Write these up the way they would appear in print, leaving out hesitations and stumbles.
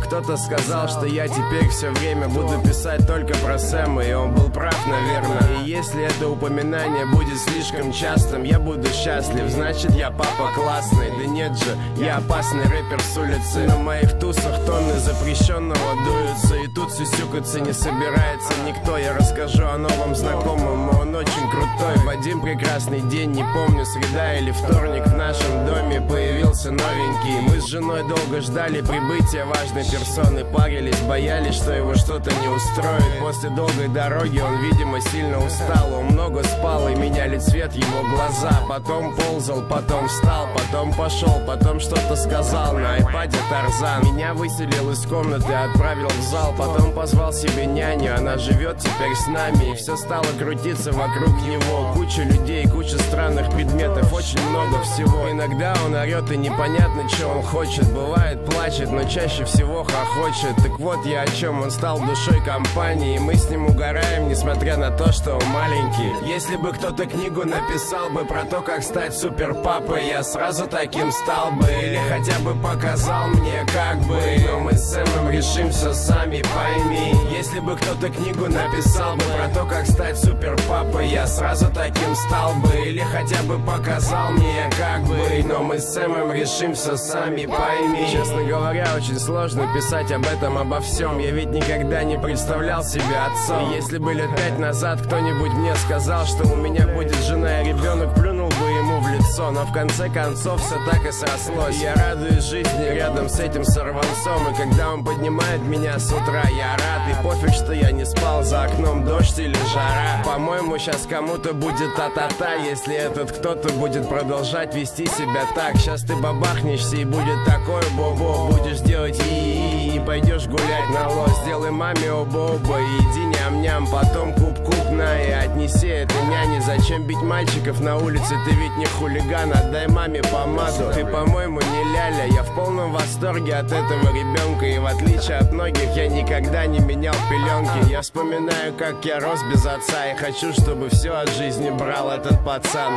Кто-то сказал, что я теперь все время буду писать только про Сэма, и он был прав, наверное. И если это упоминание будет слишком частым, я буду счастлив, значит я папа классный. Да нет же, я опасный рэпер с улицы. На моих тусах тонны запрещенного дуются, и тут сюсюкаться не собирается никто. Я расскажу о новом знакомом, он очень крутой. В один прекрасный день, не помню, среда или вторник, в нашем доме появился новенький. Мы с женой долго ждали прибытия важной персоны, парились, боялись, что его что-то не устроит. После долгой дороги он, видимо, сильно устал. Он много спал, и меняли цвет его глаза. Потом ползал, потом встал, потом пошел, потом что-то сказал на айпаде Тарзан. Меня выселил из комнаты, отправил в зал, потом позвал себе няню, она живет теперь с нами. И все стало крутиться вокруг него. Куча людей, куча странных предметов, очень много всего. Иногда он орет, и непонятно, что он хочет. Бывает, плачет, но чаще всего хохочет. Так вот я о чем, он стал душой компании, и мы с ним угораем, несмотря на то, что он маленький. Если бы кто-то книгу написал бы про то, как стать супер папой, я сразу таким стал бы. Или хотя бы показал мне, как бы. Но мы с Сэмом решим все сами, пойми. Если бы кто-то книгу написал бы про то, как стать супер папой, я сразу таким стал бы. Или хотя бы показал мне, как бы. Но мы с Сэмом решим все сами, пойми. Честно говоря, очень сложно писать об этом, обо всем. Я ведь никогда не представлял себя отцом. И если бы лет 5 назад кто-нибудь мне сказал, что у меня будет жена и ребенок, плюнул бы ему в лицо. Но в конце концов все так и срослось. Я радуюсь жизни рядом с этим сорванцом, и когда он поднимает меня с утра, я рад. И пофиг, что я не спал, за окном дождь или жара. По-моему, сейчас кому-то будет та-та-та, если этот кто-то будет продолжать вести себя так. Сейчас ты бабахнешься, и будет такое бобо. Будешь делать и пойдешь гулять на лос. Сделай маме оба-оба и иди ням-ням. Потом куп-куп на и отнеси это няне. Зачем бить мальчиков на улице? Ты ведь не хулиган, отдай маме помаду. Ты, по-моему, не ляля. Я в полном восторге от этого ребенка, и в отличие от многих я никогда не менял пеленки. Я вспоминаю, как я рос без отца, и хочу, чтобы все от жизни брал этот пацан.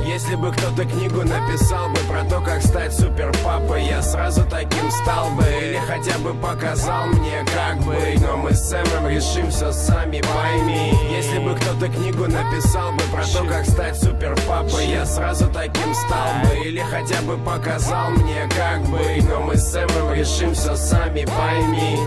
Если бы кто-то книгу написал бы про то, как стать супер папой, я сразу таким стал бы. Или хотя бы показал мне, как бы. Но мы с Сэмом решим все сами, пойми. Если бы кто-то книгу написал бы про то, как стать супер папой, я сразу таким стал бы. Или хотя бы показал мне, как бы. Но мы с Сэмом решим все сами, пойми.